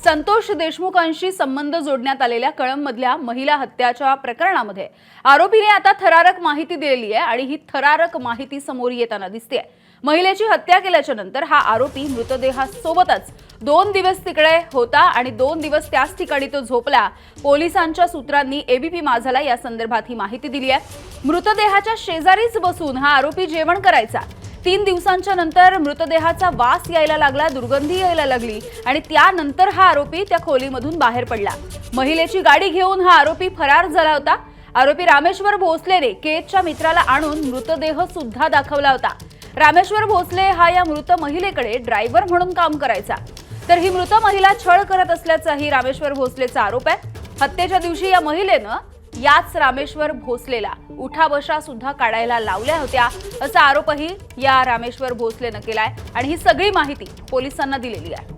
संतोष देशमुखांशी संबंध जोडण्यात आलेल्या कळंबमधल्या महिला हत्याच्या प्रकरणामध्ये आरोपीने आता थरारक माहिती दिलेली आहे आणि ही थरारक माहिती समोर येताना दिसते। महिलेची हत्या केल्याच्या नंतर हा आरोपी मृतदेहासोबतच 2 दिवस तिकडे होता आणि 2 दिवस त्याच ठिकाणी तो झोपला। पोलिसांच्या सूत्रांनी एबीपी माझाला या संदर्भात ही माहिती दिली आहे। मृतदेहाच्या शेजारीच बसून हा आरोपी जेवण करायचा। 3 दिवसांच्या नंतर मृतदेहाचा वास यायला लागला, दुर्गंधी यायला लागली आणि त्यानंतर हा आरोपी त्या खोलीमधून बाहेर पडला। महिलेची गाडी घेऊन हा आरोपी फरार झाला होता। आरोपी रामेश्वर भोसलेने केजच्या मित्राला आणून मृतदेह सुद्धा दाखवला होता। रामेश्वर भोसले हा या मृत महिलेकडे ड्रायव्हर म्हणून काम करायचा, तर ही मृत महिला छळ करत असल्याचाही रामेश्वर भोसलेचा आरोप आहे। हत्येच्या दिवशी या महिलेनं याच रामेश्वर भोसलेला उठाबशा सुद्धा काढायला लावल्या होत्या असा आरोपही या रामेश्वर भोसलेनं केलाय आणि ही सगळी माहिती पोलिसांना दिलेली आहे।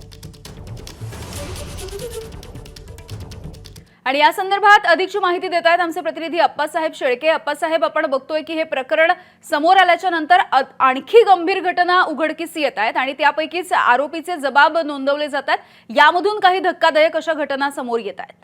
आणि या संदर्भात अधिकची माहिती देत आहेत आमचे प्रतिनिधी अप्पासाहेब शेळके। अप्पासाहेब, आपण बघतोय की हे प्रकरण समोर आल्याच्या नंतर आणखी गंभीर घटना उघडकीस येत आहेत आणि त्यापैकीच आरोपीचे जबाब नोंदवले जातात। यामधून काही धक्कादायक अशा घटना समोर येत आहेत।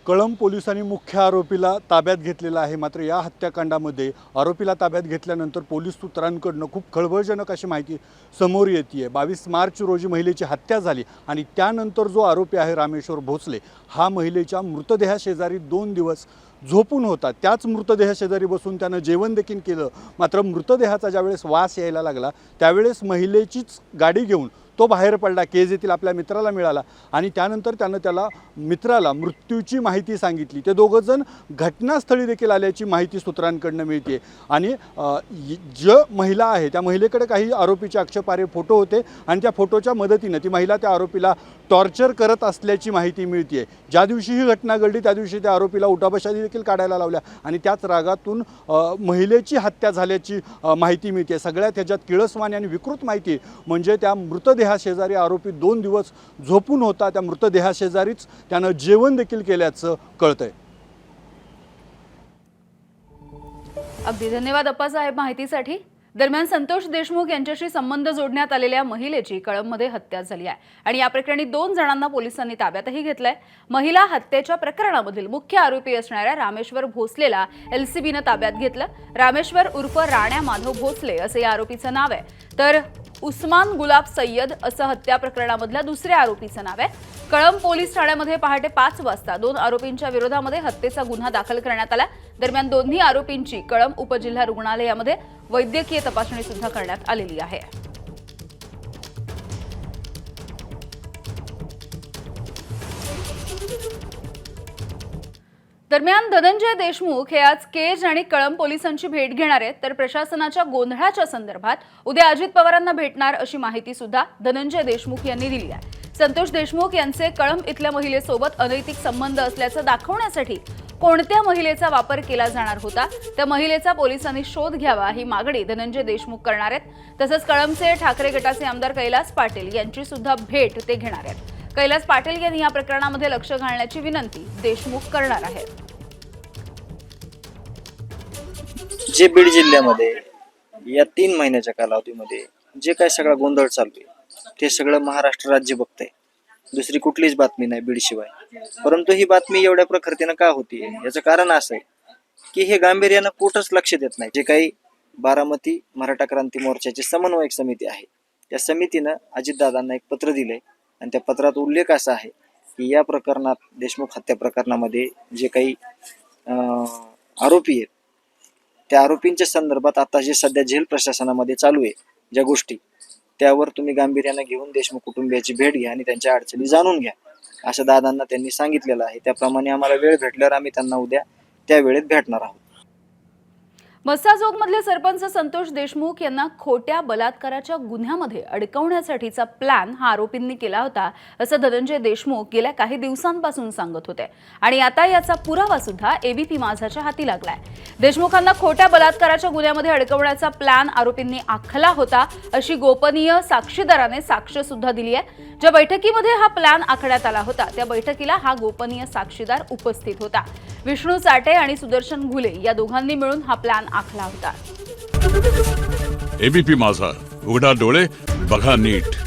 कळंब पोलिसांनी मुख्य आरोपीला ताब्यात घेतलेला आहे। मात्र या हत्याकांडामध्ये आरोपीला ताब्यात घेतल्यानंतर पोलीस सूत्रांकडून खूप खळबळजनक अशी माहिती समोर येते। 22 मार्च रोजी महिलेची हत्या झाली आणि त्यानंतर जो आरोपी आहे रामेश्वर भोसले हा महिलेच्या मृतदेहाशेजारी 2 दिवस झोपून होता। त्याच मृतदेहाशेजारी बसून त्यानं जेवण देखील केलं। मात्र मृतदेहाचा ज्यावेळेस वास यायला लागला त्यावेळेस महिलेचीच गाडी घेऊन तो बाहेर पडला। केज येथील आपल्या मित्राला मिळाला आणि त्यानंतर त्यानं त्याला मित्राला मृत्यूची माहिती सांगितली। ते दोघंजण घटनास्थळी देखील आल्याची माहिती सूत्रांकडून मिळते आणि जी महिला आहे त्या महिलेकडे काही आरोपीचे आक्षेपार्ह फोटो होते आणि त्या फोटोच्या मदतीने ती महिला त्या आरोपीला टॉर्चर करत असल्याची माहिती मिळते। ज्या दिवशी ही घटना घडली त्या दिवशी त्या आरोपीला उठाबशा देखील काढायला लावल्या आणि त्याच रागातून महिलेची हत्या झाल्याची माहिती मिळते। सगळ्यात ह्याच्यात किळसवाणी आणि विकृत माहिती म्हणजे त्या मृतदेहाशेजारी आरोपी 2 दिवस झोपून होता। त्या मृतदेहाशेजारीच त्यानं जेवण देखील केल्याचं कळतंय। अगदी धन्यवाद अप्पासाहेब माहितीसाठी। दरम्यान संतोष देशमुख यांच्याशी संबंध जोडण्यात आलेल्या महिलेची कळंबमध्ये हत्या झाली आहे आणि या प्रकरणी 2 जणांना पोलिसांनी ताब्यातही घेतलंय। महिला हत्येच्या प्रकरणामधील मुख्य आरोपी असणाऱ्या रामेश्वर भोसलेला एलसीबीनं ताब्यात घेतलं। रामेश्वर उर्फ राण्या माधव भोसले असे या आरोपीचं नाव आहे, तर उस्मान गुलाब सय्यद असं हत्या प्रकरणामधल्या दुसऱ्या आरोपीचं नाव आहे। कळंब पोलीस ठाण्यामध्ये पहाटे 5 वाजता 2 आरोपींच्या विरोधामध्ये हत्येचा गुन्हा दाखल करण्यात आला। दरम्यान दोन्ही आरोपींची कळंब उपजिल्हा रुग्णालयामध्ये वैद्यकीय तपासणी सुद्धा करण्यात आलेली आहे। दरम्यान धनंजय देशमुख हे आज केज आणि कळंब पोलिसांची भेट घेणार आहेत, तर प्रशासनाच्या गोंधळाच्या संदर्भात उद्या अजित पवारांना भेटणार अशी माहिती सुद्धा धनंजय देशमुख यांनी दिली आहे। संतोष देशमुख यांचे कळंब इथल्या महिलेसोबत अनैतिक संबंध असल्याचं दाखवण्यासाठी कोणत्या महिलेचा वापर केला जाणार होता त्या महिलेचा पोलिसांनी शोध घ्यावा ही मागणी धनंजय देशमुख करणार आहेत। तसंच कळंबचे ठाकरे गटाचे आमदार कैलास पाटील यांची सुद्धा भेट ते घेणार आहेत। कैलास पाटील यांनी या प्रकरणामध्ये लक्ष घालण्याची विनंती देशमुख करणार आहेत। जे बीड जिल्ह्यामध्ये या 3 महिन्याच्या कालावधीमध्ये जे काय सगळा गोंधळ चालू आहे ते सगळं महाराष्ट्र राज्य बघतंय। दुसरी कुठलीच बातमी नाही बीडशिवाय। परंतु ही बातमी एवढ्या प्रखरतेनं का होतीये याचं कारण असं आहे की हे गांभीर्यानं कुठंच लक्ष देत नाही। जे काही बारामती मराठा क्रांती मोर्चाची समन्वयक समिती आहे त्या समितीनं अजितदादांना एक पत्र दिलंय आणि त्या पत्रात उल्लेख असा आहे की या प्रकरणात देशमुख हत्या प्रकरणामध्ये जे काही आरोपी आहेत त्या आरोपींच्या संदर्भात आता जे सध्या जेल प्रशासनामध्ये चालू आहे ज्या गोष्टी त्यावर तुम्ही गांभीर्यानं घेऊन देशमुख कुटुंबियाची भेट घ्या आणि त्यांच्या अडचणी जाणून घ्या असं दादांना त्यांनी सांगितलेलं आहे। त्याप्रमाणे आम्हाला वेळ भेटल्यावर आम्ही त्यांना उद्या त्या वेळेत भेटणार आहोत। मस्साजोगमधले सरपंच संतोष देशमुख यांना खोट्या बलात्काराच्या गुन्ह्यामध्ये अडकवण्यासाठीचा प्लॅन हा आरोपींनी केला होता असं धनंजय देशमुख गेल्या काही दिवसांपासून सांगत होते आणि आता याचा पुरावा सुद्धा एबीपी माझाच्या हाती लागलाय। देशमुखांना खोट्या बलात्काराच्या गुन्ह्यामध्ये अडकवण्याचा प्लॅन आरोपींनी आखला होता अशी गोपनीय साक्षीदाराने साक्ष सुद्धा दिली आहे। ज्या बैठकीमध्ये हा प्लॅन आखण्यात आला होता त्या बैठकीला हा गोपनीय साक्षीदार उपस्थित होता। विष्णू चाटे आणि सुदर्शन घुले या दोघांनी मिळून हा प्लॅन आखला होता। एबीपी माझा, उघडा डोळे बघा नीट.